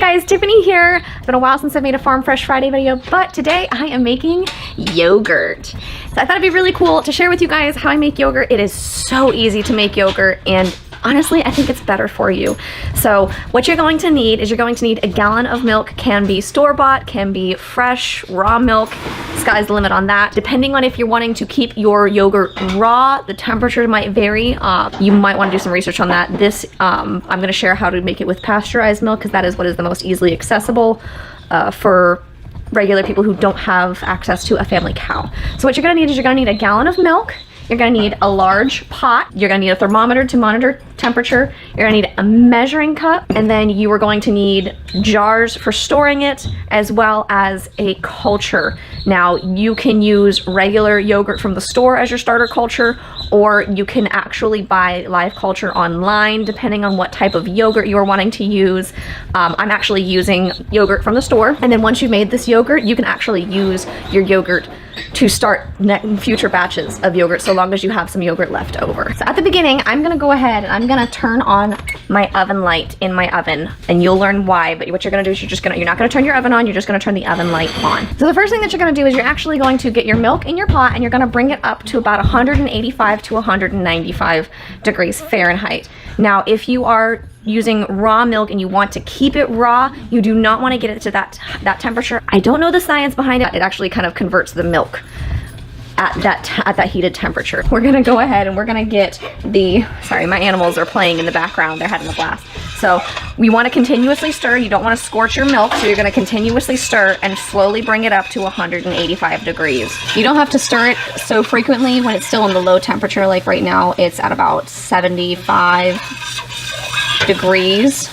guys, Tiffany here. It's been a while since I've made a Farm Fresh Friday video, but today I am making yogurt. So I thought it'd be really cool to share with you guys how I make yogurt. It is so easy to make yogurt, and honestly, I think it's better for you. So what you're going to need is you're going to need a gallon of milk. Can be store-bought, can be fresh, raw milk. Sky's the limit on that. Depending on if you're wanting to keep your yogurt raw, the temperature might vary. You might want to do some research on that. This, I'm going to share how to make it with pasteurized milk, because that is what is the most easily accessible for regular people who don't have access to a family cow. So what you're going to need is you're going to need a gallon of milk. You're going to need a large pot. You're going to need a thermometer to monitor temperature. You're going to need a measuring cup, and then you are going to need jars for storing it, as well as a culture. Now, you can use regular yogurt from the store as your starter culture, or you can actually buy live culture online, depending on what type of yogurt you are wanting to use. I'm actually using yogurt from the store, and then once you've made this yogurt, you can actually use your yogurt to start future batches of yogurt, so long as you have some yogurt left over. So at the beginning, I'm gonna go ahead and I'm gonna turn on my oven light in my oven, and you'll learn why. But what you're gonna do is you're not gonna turn your oven on, you're just gonna turn the oven light on. So the first thing that you're gonna do is you're actually going to get your milk in your pot, and you're gonna bring it up to about 185 to 195 degrees Fahrenheit. Now, if you are using raw milk and you want to keep it raw, you do not want to get it to that temperature. I don't know the science behind it. It actually kind of converts the milk at that heated temperature. We're gonna go ahead and we're gonna get sorry, my animals are playing in the background. They're having a blast. So we want to continuously stir. You don't want to scorch your milk, so you're gonna continuously stir and slowly bring it up to 185 degrees. You don't have to stir it so frequently when it's still in the low temperature. Like right now, it's at about 75 degrees.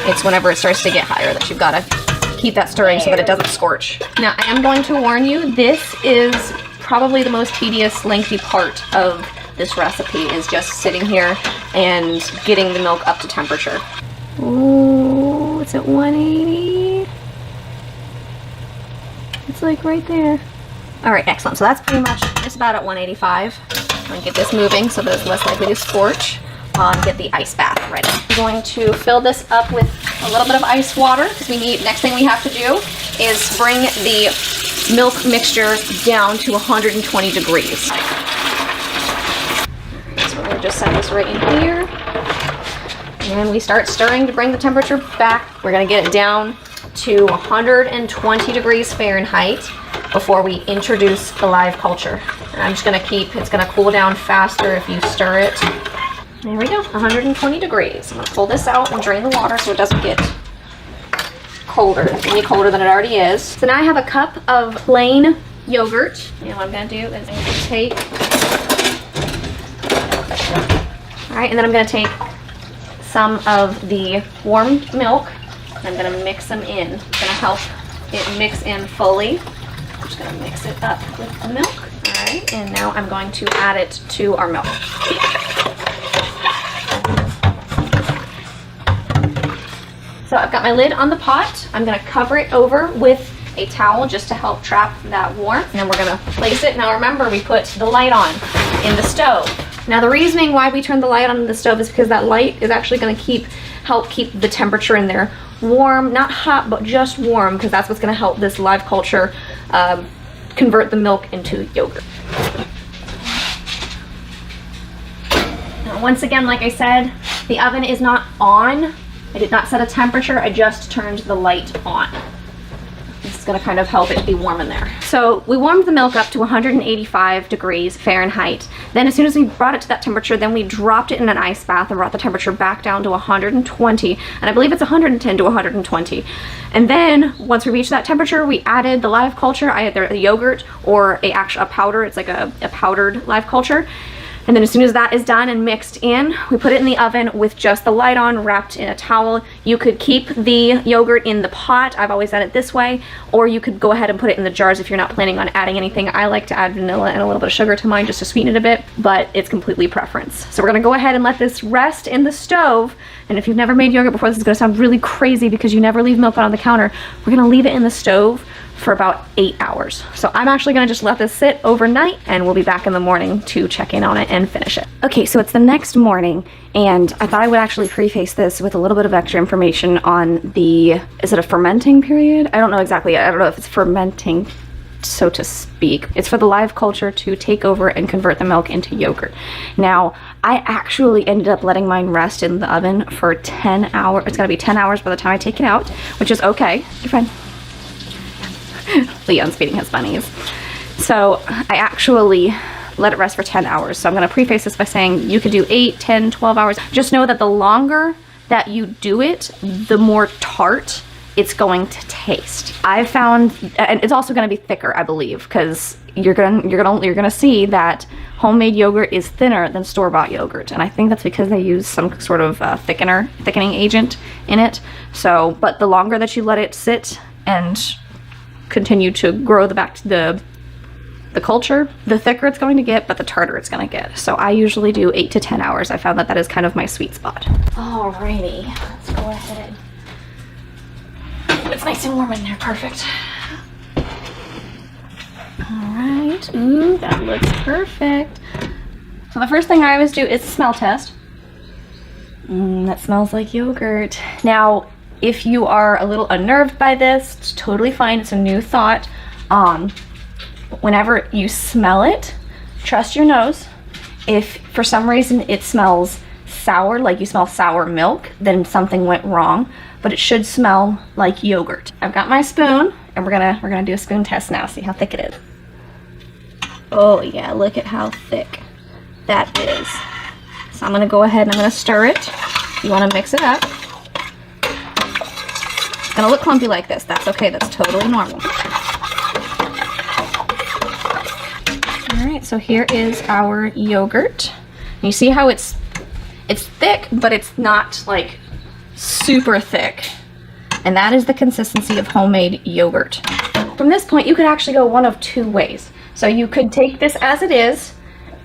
It's whenever it starts to get higher that you've got to keep that stirring so that it doesn't scorch. Now, I am going to warn you, this is probably the most tedious, lengthy part of this recipe, is just sitting here and getting the milk up to temperature. Ooh, it's at 180. It's like right there. All right, excellent. So that's pretty much just about at 185. I'm going to get this moving so that it's less likely to scorch. Get the ice bath ready. I'm going to fill this up with a little bit of ice water, because next thing we have to do is bring the milk mixture down to 120 degrees. So we're going to just set this right in here, and we start stirring to bring the temperature back. We're going to get it down to 120 degrees Fahrenheit before we introduce the live culture. And I'm just going to it's going to cool down faster if you stir it. There we go, 120 degrees. I'm gonna pull this out and drain the water so it doesn't get colder, any colder than it already is. So now I have a cup of plain yogurt. And what I'm gonna do is I'm gonna take, all right, and then I'm gonna take some of the warmed milk, and I'm gonna mix them in. It's gonna help it mix in fully. I'm just gonna mix it up with the milk. All right, and now I'm going to add it to our milk. So I've got my lid on the pot. I'm gonna cover it over with a towel just to help trap that warmth. And then we're gonna place it. Now remember, we put the light on in the stove. Now the reasoning why we turned the light on in the stove is because that light is actually gonna help keep the temperature in there warm, not hot, but just warm, because that's what's gonna help this live culture convert the milk into yogurt. Now once again, like I said, the oven is not on. I did not set a temperature, I just turned the light on. This is gonna kind of help it be warm in there. So we warmed the milk up to 185 degrees Fahrenheit. Then as soon as we brought it to that temperature, then we dropped it in an ice bath and brought the temperature back down to 120. And I believe it's 110 to 120. And then once we reached that temperature, we added the live culture, either a yogurt or a powder. It's like a powdered live culture. And then as soon as that is done and mixed in, we put it in the oven with just the light on, wrapped in a towel. You could keep the yogurt in the pot. I've always done it this way. Or you could go ahead and put it in the jars if you're not planning on adding anything. I like to add vanilla and a little bit of sugar to mine just to sweeten it a bit, but it's completely preference. So we're gonna go ahead and let this rest in the stove. And if you've never made yogurt before, this is gonna sound really crazy because you never leave milk out on the counter. We're gonna leave it in the stove for about 8 hours. So I'm actually gonna just let this sit overnight and we'll be back in the morning to check in on it and finish it. Okay, so it's the next morning and I thought I would actually preface this with a little bit of extra information on the, is it a fermenting period? I don't know exactly. I don't know if it's fermenting, so to speak. It's for the live culture to take over and convert the milk into yogurt. Now, I actually ended up letting mine rest in the oven for 10 hours. It's gonna be 10 hours by the time I take it out, which is okay. You're fine. Leon's feeding his bunnies. So I actually let it rest for 10 hours. So I'm gonna preface this by saying you could do 8, 10, 12 hours. Just know that the longer that you do it, the more tart it's going to taste. I found, and it's also gonna be thicker, I believe, because you're gonna see that homemade yogurt is thinner than store-bought yogurt, and I think that's because they use some sort of thickening agent in it. So, but the longer that you let it sit and continue to grow the culture, the thicker it's going to get, but the tartar it's going to get. So I usually do 8 to 10 hours. I found that that is kind of my sweet spot. Alrighty, let's go ahead. It's nice and warm in there, perfect. Alright, ooh, that looks perfect. So the first thing I always do is smell test. That smells like yogurt. Now, if you are a little unnerved by this, it's totally fine. It's a new thought. Whenever you smell it, trust your nose. If for some reason it smells sour, like you smell sour milk, then something went wrong. But it should smell like yogurt. I've got my spoon, and we're gonna do a spoon test now. See how thick it is. Oh yeah, look at how thick that is. So I'm gonna go ahead and I'm gonna stir it. You wanna mix it up. It's gonna look clumpy like this. That's okay, that's totally normal. All right, so here is our yogurt. You see how it's thick, but it's not like super thick. And that is the consistency of homemade yogurt. From this point, you could actually go one of two ways. So you could take this as it is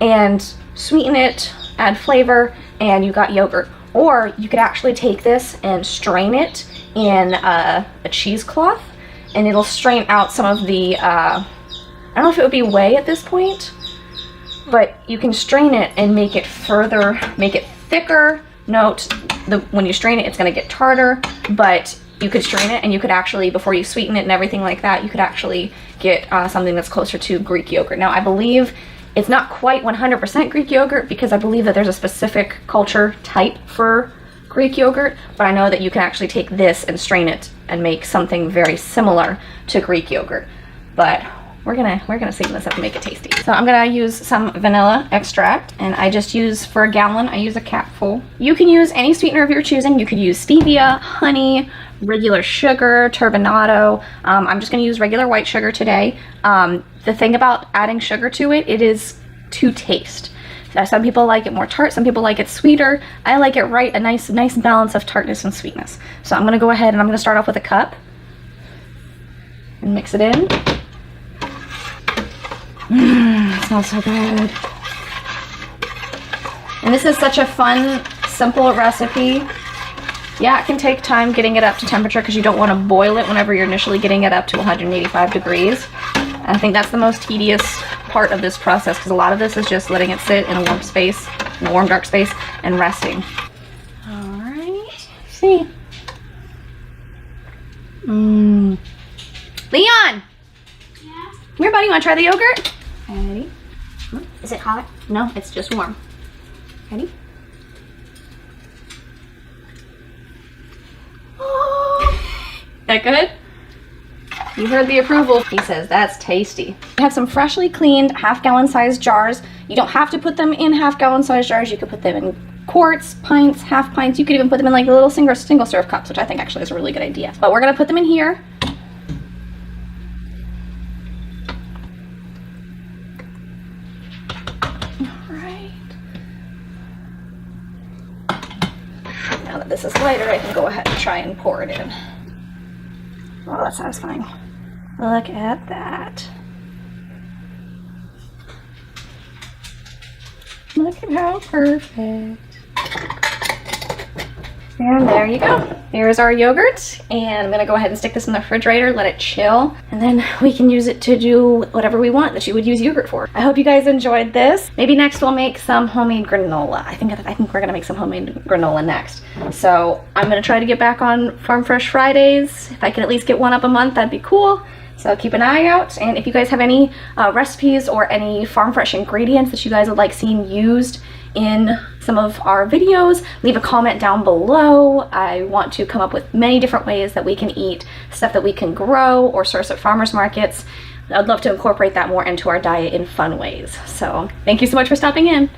and sweeten it, add flavor, and you got yogurt. Or you could actually take this and strain it in a cheesecloth, and it'll strain out some of the, I don't know if it would be whey at this point, but you can strain it and make it thicker. Note, when you strain it, it's gonna get tartar, but you could strain it and you could actually, before you sweeten it and everything like that, you could actually get something that's closer to Greek yogurt. Now, I believe it's not quite 100% Greek yogurt because I believe that there's a specific culture type for Greek yogurt, but I know that you can actually take this and strain it and make something very similar to Greek yogurt. But we're gonna sweeten this up and make it tasty. So I'm gonna use some vanilla extract, and I just use, for a gallon, I use a capful. You can use any sweetener of your choosing. You could use stevia, honey, regular sugar, turbinado. I'm just gonna use regular white sugar today. The thing about adding sugar to it, it is to taste. Some people like it more tart, some people like it sweeter. I like it right, a nice balance of tartness and sweetness. So I'm gonna go ahead and I'm gonna start off with a cup and mix it in. It smells so good. And this is such a fun, simple recipe. Yeah, it can take time getting it up to temperature because you don't want to boil it whenever you're initially getting it up to 185 degrees. I think that's the most tedious part of this process because a lot of this is just letting it sit in a warm space, in a warm, dark space, and resting. All right, see. Leon! Yeah? Come here, buddy, you want to try the yogurt? Ready? Is it hot? No, it's just warm. Ready? That good? You heard the approval. He says that's tasty. I have some freshly cleaned half-gallon size jars. You don't have to put them in half-gallon size jars. You could put them in quarts, pints, half pints. You could even put them in like little single serve cups, which I think actually is a really good idea. But we're gonna put them in here. Now that this is lighter, I can go ahead and try and pour it in. Oh, that's satisfying. Look at that. Look at how perfect. And there you go. Here's our yogurt, and I'm gonna go ahead and stick this in the refrigerator, let it chill, and then we can use it to do whatever we want that you would use yogurt for. I hope you guys enjoyed this. Maybe next we'll make some homemade granola. I think we're gonna make some homemade granola next. So I'm gonna try to get back on Farm Fresh Fridays. If I can at least get one up a month, that'd be cool. So keep an eye out, and if you guys have any recipes or any farm fresh ingredients that you guys would like seeing used in some of our videos, leave a comment down below. I want to come up with many different ways that we can eat stuff that we can grow or source at farmers markets. I'd love to incorporate that more into our diet in fun ways. So thank you so much for stopping in.